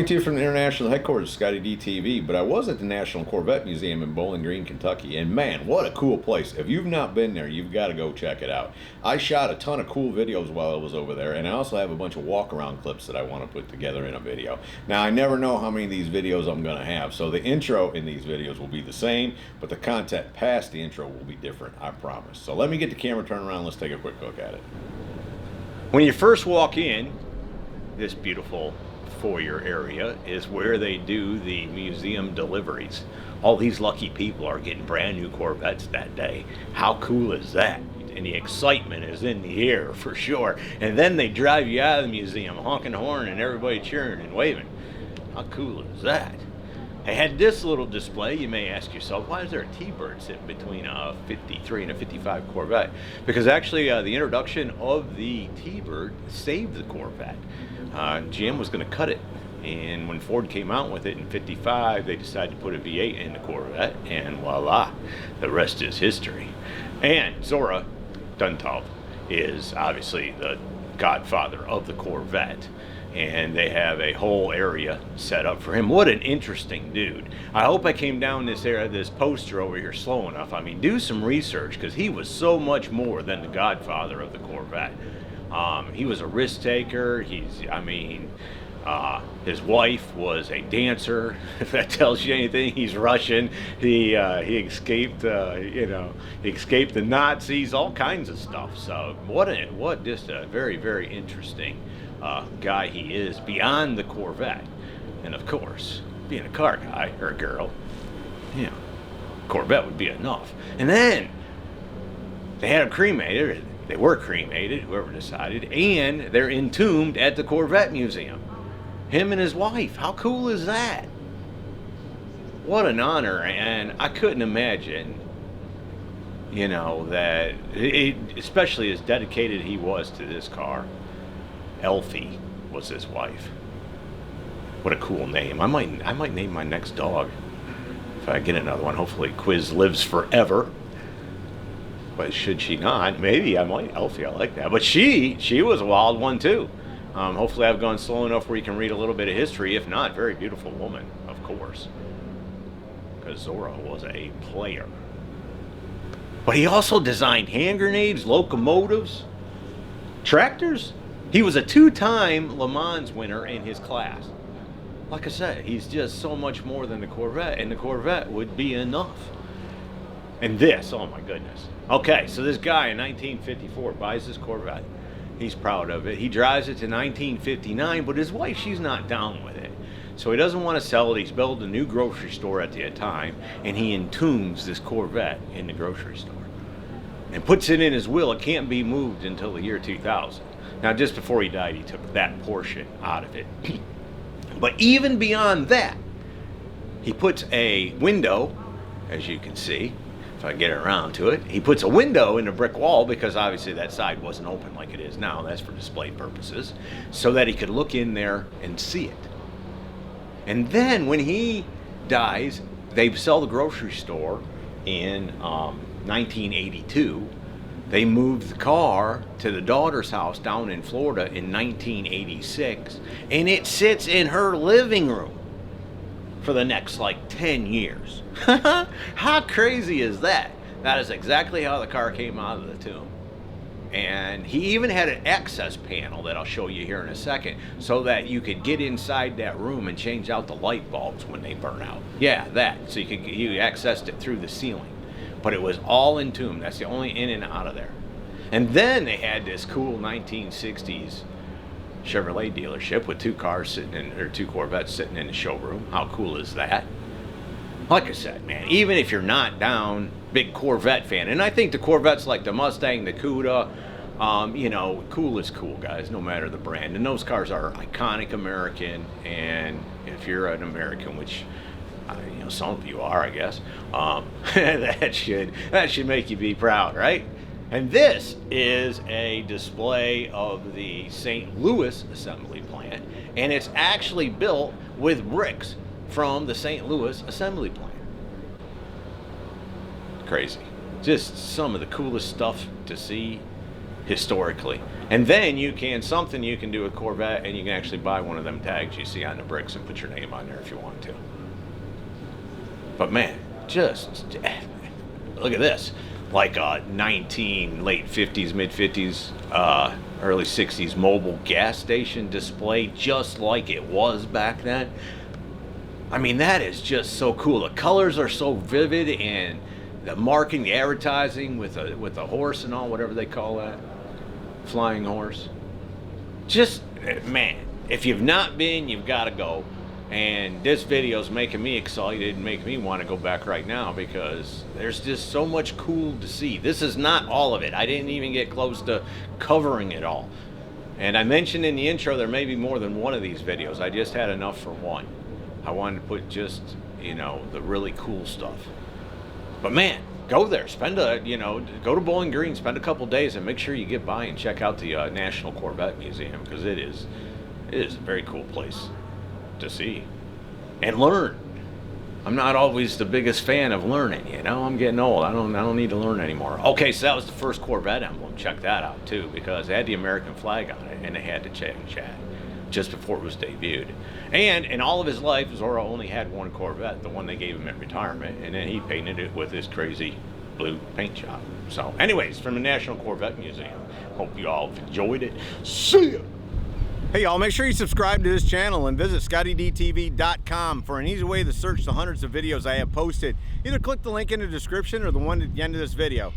to you from the international headquarters of ScottieDTV, but I was at the National Corvette Museum in Bowling Green, Kentucky, and man, what a cool place. If you've not been there, you've got to go check it out. I shot a ton of cool videos while I was over there, and I also have a bunch of walk-around clips that I want to put together in a video. Now, I never know how many of these videos I'm going to have, so the intro in these videos will be the same, but the content past the intro will be different, I promise. So let me get the camera turned around, let's take a quick look at it. When you first walk in, this beautiful foyer area is where they do the museum deliveries. All these lucky people are getting brand new Corvettes that day. How cool is that? And the excitement is in the air for sure. And then they drive you out of the museum honking the horn and everybody cheering and waving. How cool is that? I had this little display. You may ask yourself, why is there a T-bird sitting between a 53 and a 55 Corvette? Because actually the introduction of the T-bird saved the Corvette. GM was going to cut it, and when Ford came out with it in 55, they decided to put a V8 in the Corvette, and voila, the rest is history. And Zora Duntov is obviously the godfather of the Corvette, and they have a whole area set up for him. What an interesting dude. I hope I came down this poster over here slow enough. I mean, do some research, because he was so much more than the godfather of the Corvette. He was a risk taker. His wife was a dancer. If that tells you anything, he's Russian. He escaped, he escaped the Nazis, all kinds of stuff. So what just a very, very interesting guy he is beyond the Corvette. And of course, being a car guy or a girl, Corvette would be enough. And then they had him cremated. They were cremated, whoever decided, and they're entombed at the Corvette Museum. Him and his wife. How cool is that? What an honor, and I couldn't imagine, that, especially as dedicated he was to this car. Elfie was his wife. What a cool name. I might name my next dog if I get another one. Hopefully Quiz lives forever. But should she not, maybe I might. Elfie, I like that. But she was a wild one too. Hopefully I've gone slow enough where you can read a little bit of history. If not, very beautiful woman, of course. Because Zora was a player. But he also designed hand grenades, locomotives, tractors. He was a two-time Le Mans winner in his class. Like I said, he's just so much more than the Corvette, and the Corvette would be enough. And this, oh my goodness. Okay, so this guy in 1954 buys this Corvette. He's proud of it. He drives it to 1959, but his wife, she's not down with it. So he doesn't want to sell it. He's built a new grocery store at the time, and he entombs this Corvette in the grocery store. And puts it in his will. It can't be moved until the year 2000. Now, just before he died, he took that portion out of it. But even beyond that, he puts a window, as you can see, if I get around to it, he puts a window in a brick wall, because obviously that side wasn't open like it is now. That's for display purposes, so that he could look in there and see it. And then when he dies, they sell the grocery store in 1982. They moved the car to the daughter's house down in Florida in 1986, and it sits in her living room for the next 10 years. How crazy is that? That is exactly how the car came out of the tomb. And he even had an access panel that I'll show you here in a second, so that you could get inside that room and change out the light bulbs when they burn out. Yeah, that. So you accessed it through the ceiling. But it was all entombed. That's the only in and out of there. And then they had this cool 1960s Chevrolet dealership with two Corvettes sitting in the showroom. How cool is that? Like I said, man, even if you're not down, big Corvette fan, and I think the Corvettes like the Mustang, the Cuda, cool is cool, guys, no matter the brand. And those cars are iconic American, and if you're an American, which some of you are, I guess, that should make you be proud, right? And this is a display of the St. Louis assembly plant, and it's actually built with bricks from the St. Louis assembly plant. Crazy. Just some of the coolest stuff to see historically. And then you can do a Corvette, and you can actually buy one of them tags you see on the bricks and put your name on there if you want to. But man, just look at this. Like a late 50s, mid 50s, early 60s mobile gas station display, just like it was back then. I mean, that is just so cool. The colors are so vivid, and the marking, the advertising with a horse and all, whatever they call that, flying horse. Just, man, if you've not been, you've got to go. And this video is making me excited and making me want to go back right now, because there's just so much cool to see. This is not all of it. I didn't even get close to covering it all. And I mentioned in the intro there may be more than one of these videos. I just had enough for one. I wanted to put just, you know, the really cool stuff. But man, go there, go to Bowling Green, spend a couple days, and make sure you get by and check out the National Corvette Museum, because it is a very cool place to see and learn. I'm not always the biggest fan of learning, you know. I'm getting old. I don't need to learn anymore. Okay, so that was the first Corvette emblem. Check that out too, because it had the American flag on it, and they had the Chad just before it was debuted. And in all of his life, Zorro only had one Corvette, the one they gave him at retirement, and then he painted it with his crazy blue paint job. So anyways, from the National Corvette Museum, hope you all enjoyed it. See ya! Hey y'all, make sure you subscribe to this channel and visit ScottieDTV.com for an easy way to search the hundreds of videos I have posted. Either click the link in the description or the one at the end of this video.